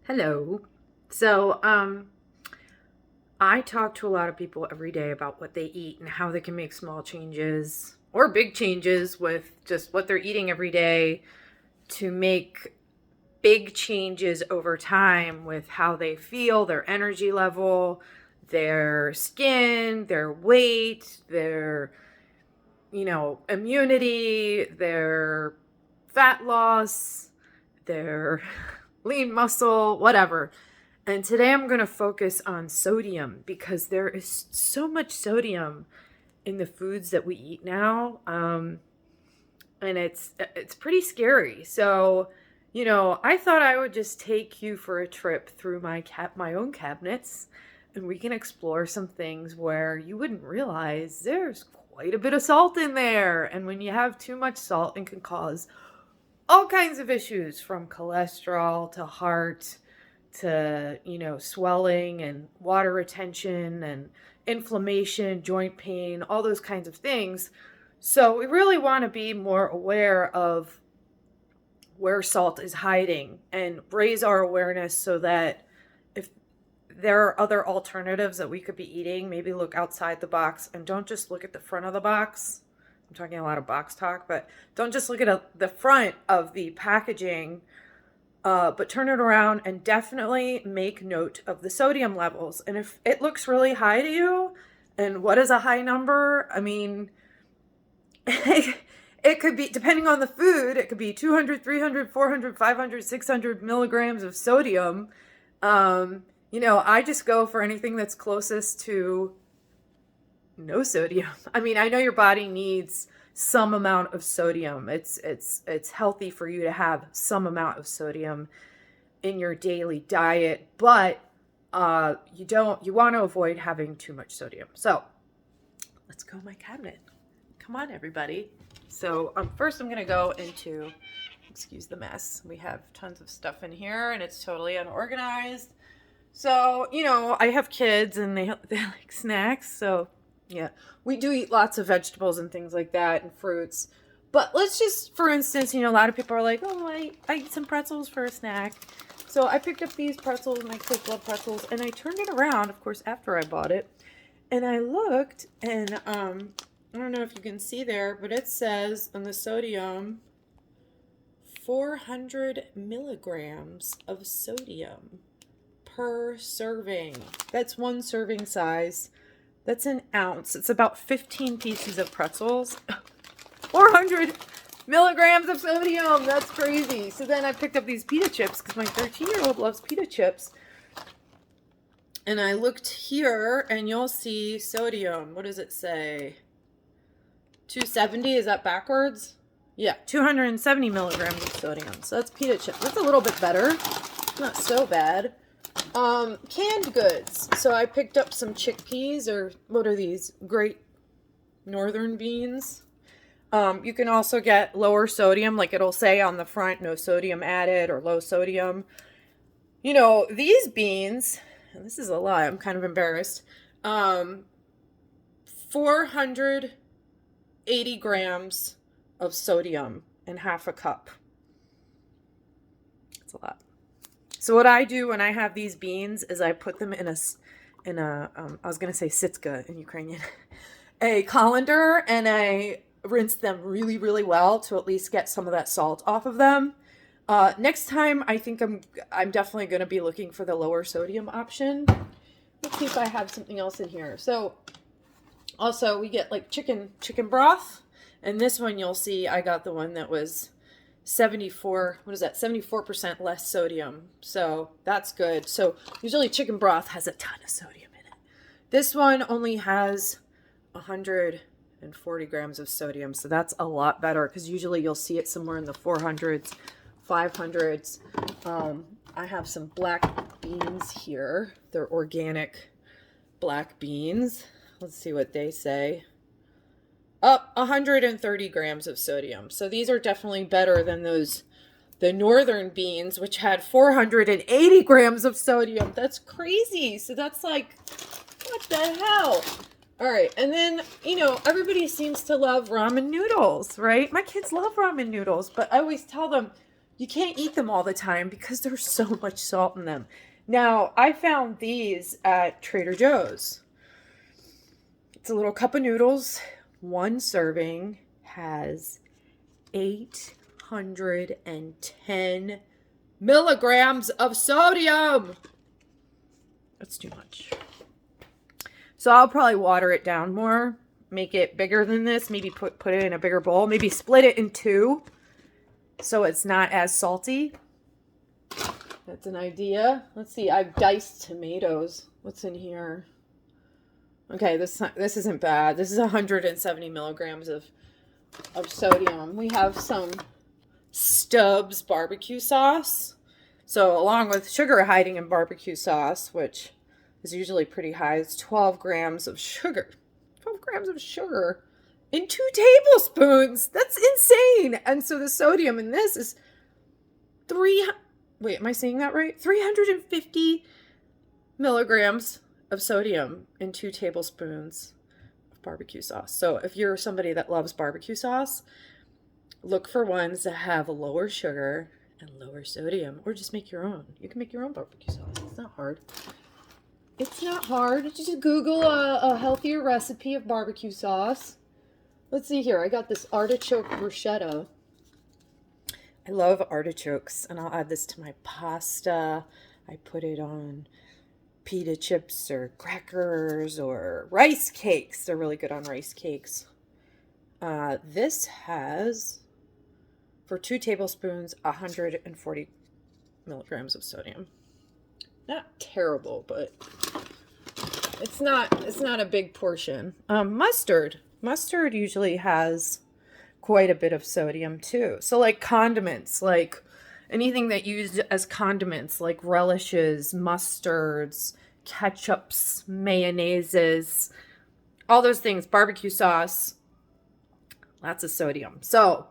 Hello. So, I talk to a lot of people every day about what they eat and how they can make small changes or big changes with just what they're eating every day to make big changes over time with how they feel, their energy level, their skin, their weight, their, immunity, their fat loss, their lean muscle, whatever. And today I'm going to focus on sodium because there is so much sodium in the foods that we eat now. And it's pretty scary. So, I thought I would just take you for a trip through my own cabinets, and we can explore some things where you wouldn't realize there's quite a bit of salt in there. And when you have too much salt, it can cause all kinds of issues, from cholesterol to heart to, swelling and water retention and inflammation, joint pain, all those kinds of things. So we really want to be more aware of where salt is hiding and raise our awareness so that if there are other alternatives that we could be eating, maybe look outside the box and don't just look at the front of the box. I'm talking a lot of box talk, but don't just look at the front of the packaging, but turn it around and definitely make note of the sodium levels. And if it looks really high to you, and what is a high number? I mean, it could be, depending on the food, it could be 200, 300, 400, 500, 600 milligrams of sodium. I just go for anything that's closest to no sodium. I mean, I know your body needs some amount of sodium. It's healthy for you to have some amount of sodium in your daily diet, but you want to avoid having too much sodium. So let's go my cabinet. Come on, everybody. So first I'm going to go into, excuse the mess. We have tons of stuff in here and it's totally unorganized. So, I have kids and they like snacks. So yeah, we do eat lots of vegetables and things like that and fruits. But let's just, for instance, a lot of people are like, oh, I eat some pretzels for a snack. So I picked up these pretzels, my Cliff Love pretzels, and I turned it around, of course, after I bought it. And I looked, and I don't know if you can see there, but it says on the sodium, 400 milligrams of sodium per serving. That's one serving size. That's an ounce. It's about 15 pieces of pretzels. 400 milligrams of sodium. That's crazy. So then I picked up these pita chips because my 13-year-old loves pita chips. And I looked here and you'll see sodium. What does it say? 270? Is that backwards? Yeah, 270 milligrams of sodium. So that's pita chips. That's a little bit better. Not so bad. Canned goods. So I picked up some chickpeas, or what are these? Great Northern beans. You can also get lower sodium, like it'll say on the front, no sodium added or low sodium. These beans, and this is a lot, I'm kind of embarrassed. 480 grams of sodium in half a cup. That's a lot. So what I do when I have these beans is I put them in a I was going to say sitska in Ukrainian, a colander, and I rinse them really, really well to at least get some of that salt off of them. Next time, I think I'm definitely going to be looking for the lower sodium option. Let's see if I have something else in here. So also we get like chicken broth, and this one you'll see I got the one that was 74% less sodium. So that's good. So usually chicken broth has a ton of sodium in it. This one only has 140 grams of sodium. So that's a lot better because usually you'll see it somewhere in the 400s, 500s. I have some black beans here. They're organic black beans. Let's see what they say. Up 130 grams of sodium. So these are definitely better than the Northern beans, which had 480 grams of sodium. That's crazy. So that's like, what the hell? All right. And then, everybody seems to love ramen noodles, right? My kids love ramen noodles, but I always tell them, you can't eat them all the time because there's so much salt in them. Now, I found these at Trader Joe's. It's a little cup of noodles. One serving has 810 milligrams of sodium. That's too much. So I'll probably water it down more, make it bigger than this, maybe put it in a bigger bowl, maybe split it in two so it's not as salty. That's an idea. Let's see, I've diced tomatoes. What's in here? Okay, this isn't bad. This is 170 milligrams of sodium. We have some Stubbs barbecue sauce. So along with sugar hiding in barbecue sauce, which is usually pretty high, it's 12 grams of sugar. 12 grams of sugar in 2 tablespoons. That's insane. And so the sodium in this is wait, am I saying that right? 350 milligrams of sodium in 2 tablespoons of barbecue sauce. So if you're somebody that loves barbecue sauce, look for ones that have a lower sugar and lower sodium, or just make your own. You can make your own barbecue sauce. It's not hard. It's not hard. Just Google a healthier recipe of barbecue sauce. Let's see here. I got this artichoke bruschetta. I love artichokes, and I'll add this to my pasta. I put it on pita chips or crackers or rice cakes. They're really good on rice cakes. This has, for 2 tablespoons, 140 milligrams of sodium. Not terrible, but it's not a big portion. Mustard usually has quite a bit of sodium too. So like condiments, like anything that used as condiments, like relishes, mustards, ketchups, mayonnaises, all those things, barbecue sauce, lots of sodium. So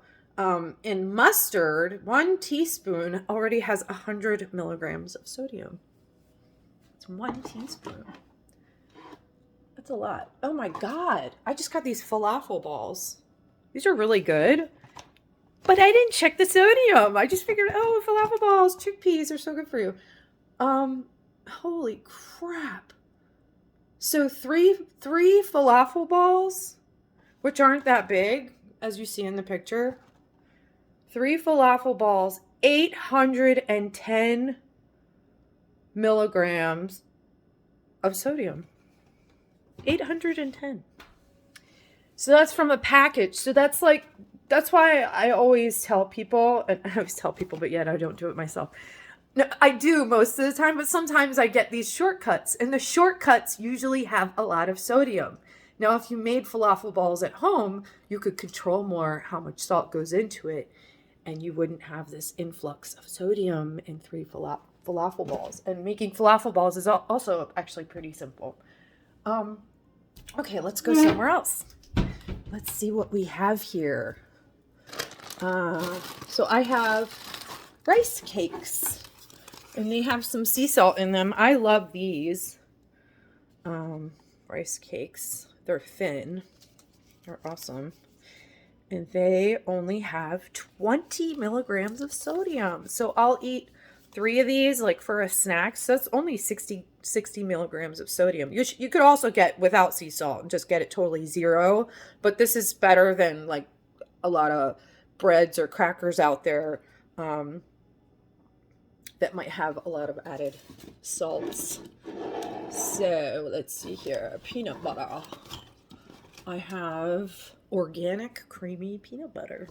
in mustard, 1 teaspoon already has 100 milligrams of sodium. It's 1 teaspoon. That's a lot. Oh my God. I just got these falafel balls. These are really good. But I didn't check the sodium. I just figured, oh, falafel balls, chickpeas are so good for you. Holy crap. So three falafel balls, which aren't that big, as you see in the picture. 3 falafel balls, 810 milligrams of sodium. 810. So that's from a package. So that's why I always tell people, and I always tell people, but yet I don't do it myself. No, I do most of the time, but sometimes I get these shortcuts, and the shortcuts usually have a lot of sodium. Now, if you made falafel balls at home, you could control more how much salt goes into it, and you wouldn't have this influx of sodium in 3 falafel balls. And making falafel balls is also actually pretty simple. Okay, let's go somewhere else. Let's see what we have here. So I have rice cakes, and they have some sea salt in them. I love these rice cakes. They're thin. They're awesome. And they only have 20 milligrams of sodium. So I'll eat 3 of these like for a snack. So that's only 60 milligrams of sodium. You could also get without sea salt and just get it totally 0. But this is better than like a lot of breads or crackers out there that might have a lot of added salts. So let's see here. Peanut butter. I have organic creamy peanut butter.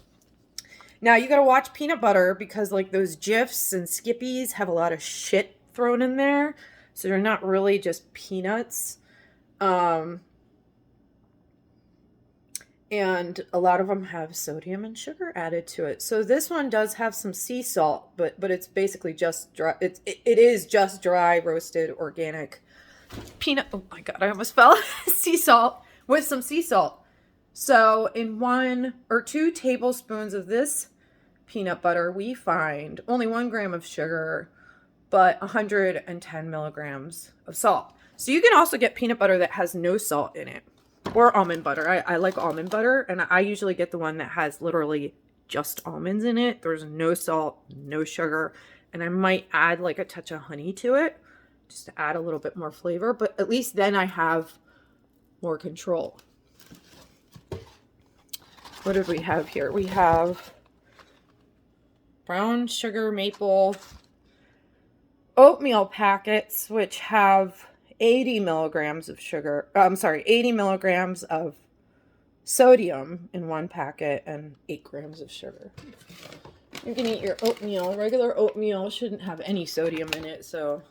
Now you gotta watch peanut butter because like those Jifs and Skippies have a lot of shit thrown in there. So they're not really just peanuts. And a lot of them have sodium and sugar added to it. So this one does have some sea salt, but it's basically just dry. It is just dry roasted organic peanut. Oh my God, I almost fell. Sea salt with some sea salt. So in 1 or 2 tablespoons of this peanut butter, we find only 1 gram of sugar, but 110 milligrams of salt. So you can also get peanut butter that has no salt in it, or almond butter. I like almond butter, and I usually get the one that has literally just almonds in it. There's no salt, no sugar, and I might add like a touch of honey to it just to add a little bit more flavor, but at least then I have more control. What do we have here? We have brown sugar maple oatmeal packets, which have 80 milligrams of sugar. 80 milligrams of sodium in one packet and 8 grams of sugar. You can eat your oatmeal. Regular oatmeal shouldn't have any sodium in it, so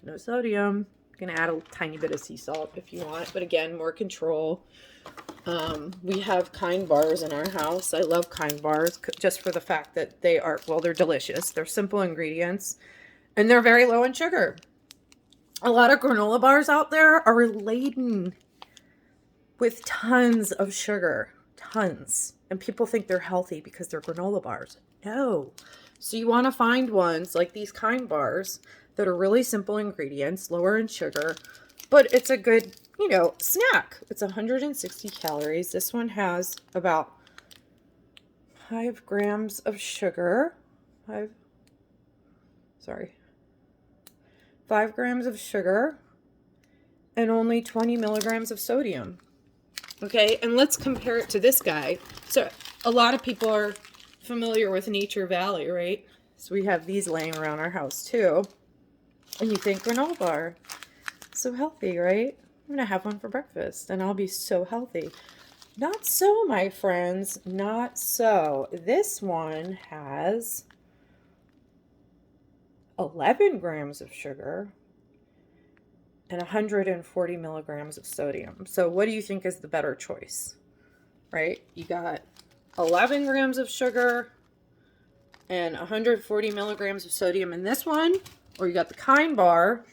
no sodium. You can add a tiny bit of sea salt if you want, but again, more control. We have Kind bars in our house. I love Kind bars just for the fact that they are, well, they're delicious. They're simple ingredients and they're very low in sugar. A lot of granola bars out there are laden with tons of sugar, tons. And people think they're healthy because they're granola bars. No. So you want to find ones like these Kind bars that are really simple ingredients, lower in sugar, but it's a good, snack. It's 160 calories. This one has about 5 grams of sugar. 5 grams of sugar and only 20 milligrams of sodium. Okay, and let's compare it to this guy. So a lot of people are familiar with Nature Valley, right? So we have these laying around our house too. And you think granola bar, so healthy, right? I'm gonna have one for breakfast and I'll be so healthy. Not so, my friends, not so. This one has 11 grams of sugar and 140 milligrams of sodium. So what do you think is the better choice, right? You got 11 grams of sugar and 140 milligrams of sodium in this one, or you got the Kind bar,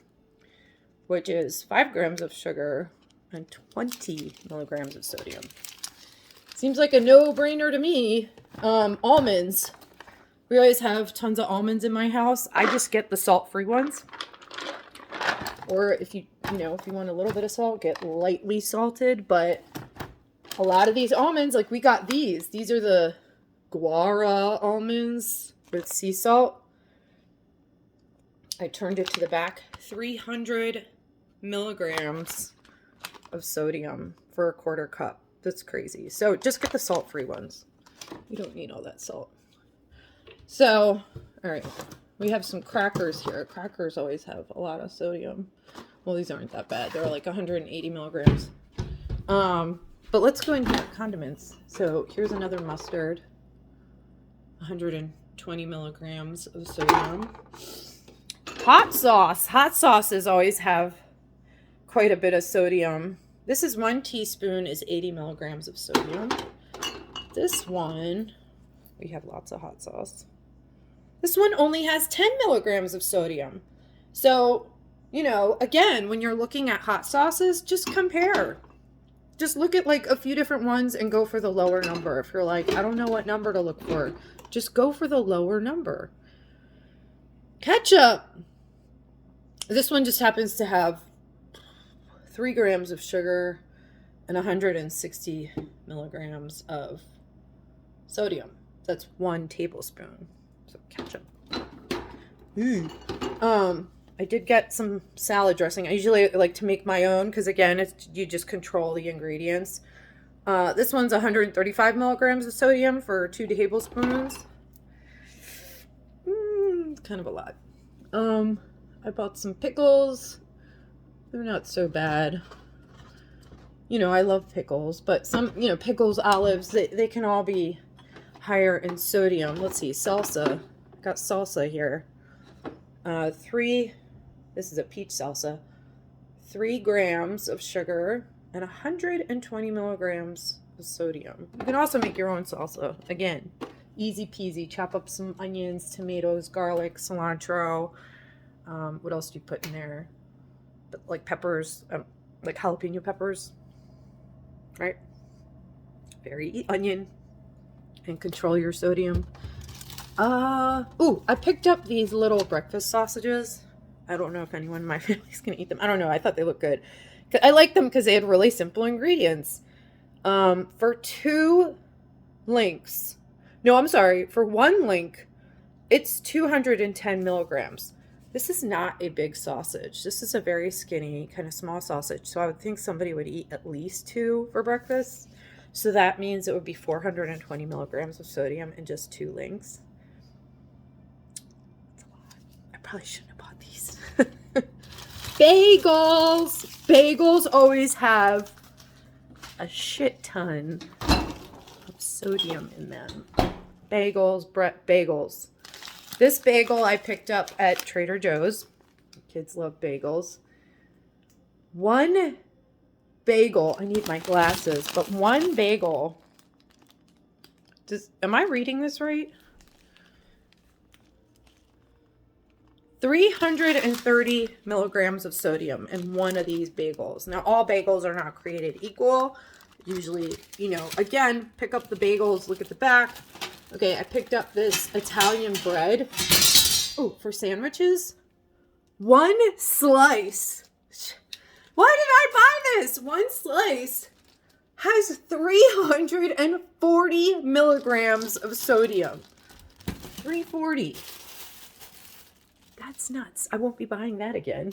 which is 5 grams of sugar and 20 milligrams of sodium. Seems like a no-brainer to me. Almonds. We always have tons of almonds in my house. I just get the salt-free ones. Or if you want a little bit of salt, get lightly salted. But a lot of these almonds, like we got these. These are the Guara almonds with sea salt. I turned it to the back. 300 milligrams of sodium for a quarter cup. That's crazy. So just get the salt-free ones. You don't need all that salt. So, all right. We have some crackers here. Crackers always have a lot of sodium. Well, these aren't that bad. They're like 180 milligrams. But let's go into condiments. So here's another mustard. 120 milligrams of sodium. Hot sauce. Hot sauces always have quite a bit of sodium. This is 1 teaspoon is 80 milligrams of sodium. This one, we have lots of hot sauce. This one only has 10 milligrams of sodium. So, again, when you're looking at hot sauces, just compare. Just look at like a few different ones and go for the lower number. If you're like, I don't know what number to look for, just go for the lower number. Ketchup. This one just happens to have 3 grams of sugar and 160 milligrams of sodium. That's 1 tablespoon. So ketchup. I did get some salad dressing. I usually like to make my own because, again, you just control the ingredients. This one's 135 milligrams of sodium for 2 tablespoons. Kind of a lot. I bought some pickles. They're not so bad. I love pickles, but some, pickles, olives, they can all be higher in sodium. Let's see, salsa. Got salsa here. This is a peach salsa. 3 grams of sugar and 120 milligrams of sodium. You can also make your own salsa. Again, easy peasy. Chop up some onions, tomatoes, garlic, cilantro. What else do you put in there? Like peppers, like jalapeno peppers, right? Eat onion and control your sodium. I picked up these little breakfast sausages. I don't know if anyone in my family's gonna eat them. I don't know. I thought they looked good. I like them because they had really simple ingredients. For 2 links, No, I'm sorry. For one link, it's 210 milligrams. This is not a big sausage. This is a very skinny, kind of small sausage. So I would think somebody would eat at least 2 for breakfast. So that means it would be 420 milligrams of sodium in just 2 links. That's a lot. I probably shouldn't have bought these. Bagels! Bagels always have a shit ton of sodium in them. Bagels. This bagel I picked up at Trader Joe's. Kids love bagels. One bagel, I need my glasses, but one bagel, am I reading this right? 330 milligrams of sodium in one of these bagels. Now, all bagels are not created equal. Usually, again, pick up the bagels, look at the back. Okay, I picked up this Italian bread. Oh, for sandwiches. One slice. Why did I buy this? One slice has 340 milligrams of sodium. 340. That's nuts. I won't be buying that again.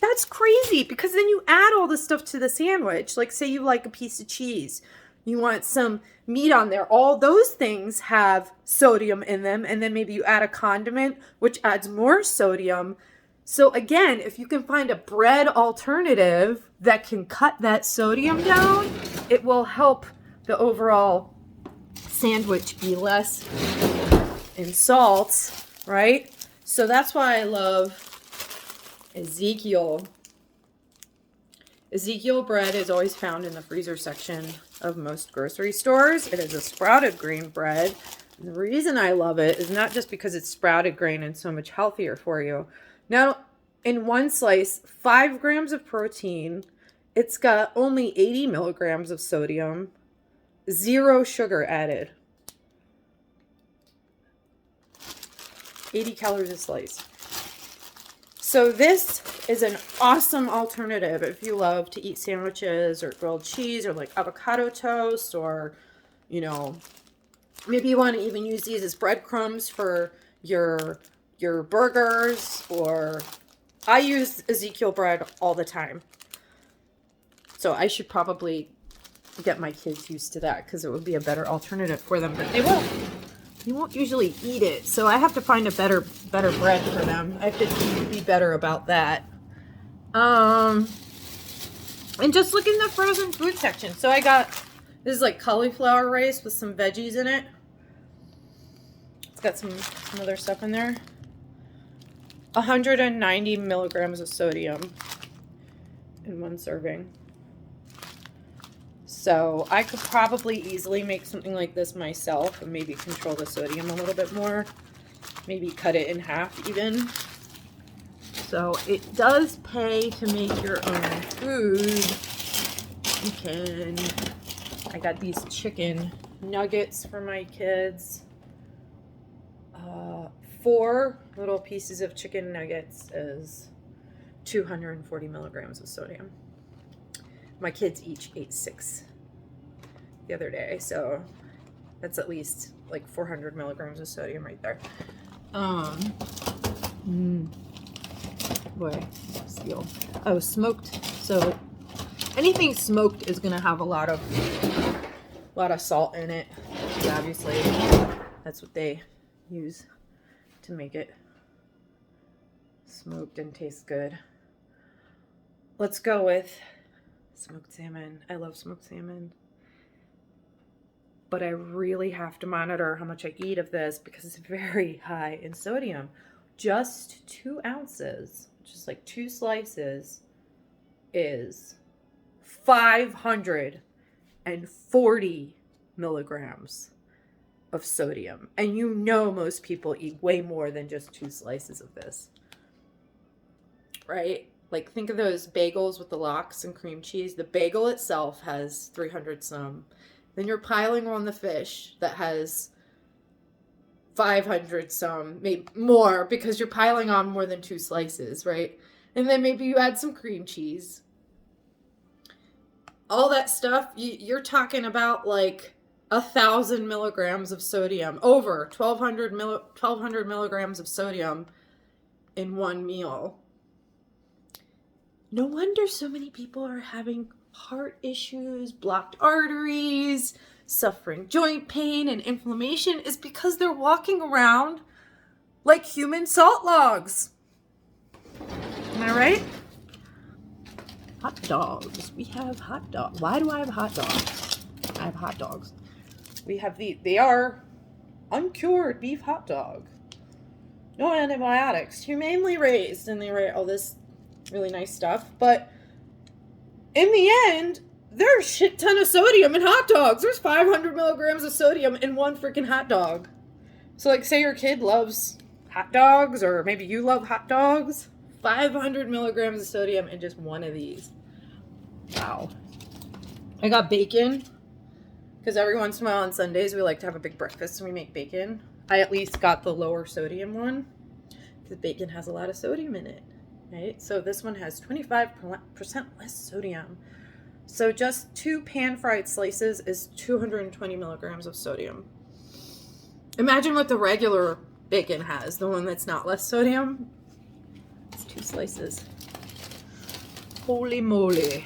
That's crazy, because then you add all the stuff to the sandwich. Like, say you like a piece of cheese. You want some meat on there. All those things have sodium in them. And then maybe you add a condiment, which adds more sodium. So again, if you can find a bread alternative that can cut that sodium down, it will help the overall sandwich be less in salt, right? So that's why I love Ezekiel. Ezekiel bread is always found in the freezer section of most grocery stores. It is a sprouted grain bread. And the reason I love it is not just because it's sprouted grain and so much healthier for you. Now, in one slice, 5 grams of protein. It's got only 80 milligrams of sodium, 0 sugar added. 80 calories a slice. So this is an awesome alternative if you love to eat sandwiches or grilled cheese or like avocado toast, or, maybe you want to even use these as breadcrumbs for your burgers. Or I use Ezekiel bread all the time. So I should probably get my kids used to that, because it would be a better alternative for them, but they won't. You won't usually eat it, so I have to find a better bread for them. I have to be better about that. And just look in the frozen food section. So I got, this is like cauliflower rice with some veggies in it. It's got some other stuff in there. 190 milligrams of sodium in one serving. So I could probably easily make something like this myself and maybe control the sodium a little bit more. Maybe cut it in half even. So it does pay to make your own food. I got these chicken nuggets for my kids. 4 little pieces of chicken nuggets is 240 milligrams of sodium. My kids each ate 6 the other day, so that's at least like 400 milligrams of sodium right there. Boy, seal. Oh, smoked. So anything smoked is gonna have a lot of salt in it. Obviously, that's what they use to make it smoked and taste good. Let's go with smoked salmon. I love smoked salmon. But I really have to monitor how much I eat of this, because it's very high in sodium. Just 2 ounces, just like 2 slices, is 540 milligrams of sodium. And most people eat way more than just 2 slices of this. Right? Like, think of those bagels with the lox and cream cheese. The bagel itself has 300 some. Then you're piling on the fish that has 500 some, maybe more, because you're piling on more than 2 slices, right? And then maybe you add some cream cheese. All that stuff, you're talking about like 1,000 milligrams of sodium, over 1,200 milligrams of sodium in one meal. No wonder so many people are having heart issues, blocked arteries, suffering joint pain and inflammation, is because they're walking around like human salt logs. Am I right? Hot dogs. We have hot dogs. Why do I have hot dogs? I have hot dogs. We have they are uncured beef hot dog. No antibiotics. Humanely raised. And they write all this really nice stuff. But in the end, there's a shit ton of sodium in hot dogs. There's 500 milligrams of sodium in one freaking hot dog. So like say your kid loves hot dogs, or maybe you love hot dogs. 500 milligrams of sodium in just one of these. Wow. I got bacon, because every once in a while on Sundays we like to have a big breakfast and we make bacon. I at least got the lower sodium one, because bacon has a lot of sodium in it, right? So this one has 25% less sodium. So just 2 pan-fried slices is 220 milligrams of sodium. Imagine what the regular bacon has, the one that's not less sodium. It's 2 slices. Holy moly.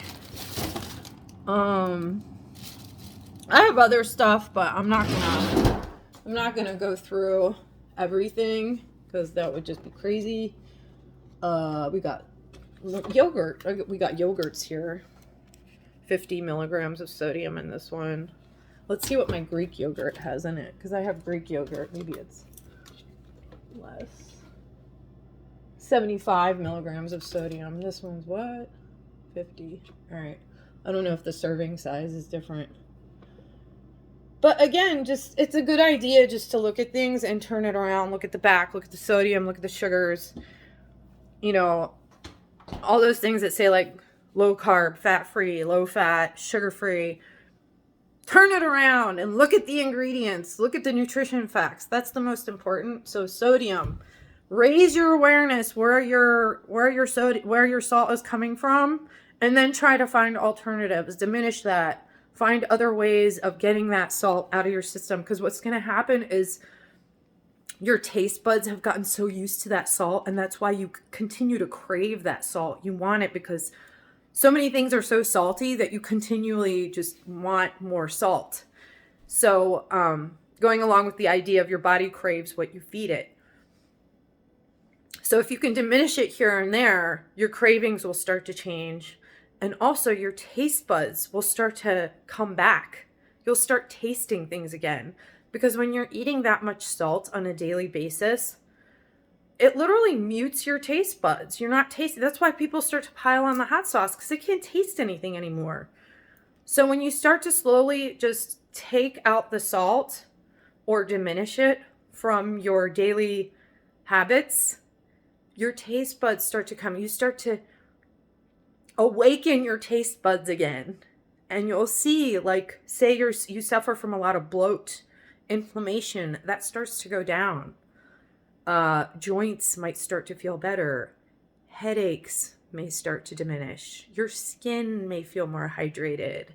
I have other stuff, but I'm not gonna go through everything, because that would just be crazy. We got yogurt. We got yogurts here. 50 milligrams of sodium in this one. Let's see what my Greek yogurt has in it, because I have Greek yogurt. Maybe it's less. 75 milligrams of sodium. This one's what? 50. All right. I don't know if the serving size is different. But again, just it's a good idea just to look at things and turn it around. Look at the back, look at the sodium, look at the sugars. You know, all those things that say like low carb, fat free, low fat, sugar free. Turn it around and look at the ingredients. Look at the nutrition facts. That's the most important. So sodium. Raise your awareness where your salt is coming from, and then try to find alternatives. Diminish that. Find other ways of getting that salt out of your system, because what's going to happen is your taste buds have gotten so used to that salt, and that's why you continue to crave that salt. You want it because so many things are so salty that you continually just want more salt. So going along with the idea of your body craves what you feed it. So if you can diminish it here and there, your cravings will start to change. And also your taste buds will start to come back. You'll start tasting things again. Because when you're eating that much salt on a daily basis, it literally mutes your taste buds. You're not tasting. That's why people start to pile on the hot sauce, because they can't taste anything anymore. So when you start to slowly just take out the salt or diminish it from your daily habits, your taste buds start to come. You start to awaken your taste buds again. And you'll see, like, say you suffer from a lot of bloat, inflammation, that starts to go down. Joints might start to feel better. Headaches may start to diminish. Your skin may feel more hydrated.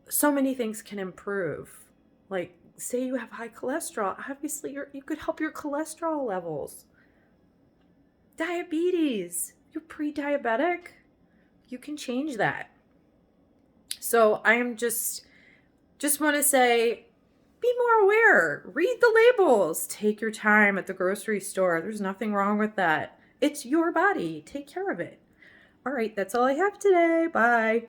So many things can improve. Like, say you have high cholesterol, obviously you could help your cholesterol levels. Diabetes, you're pre-diabetic, you can change that. So I am just want to say, be more aware. Read the labels. Take your time at the grocery store. There's nothing wrong with that. It's your body. Take care of it. All right, that's all I have today. Bye.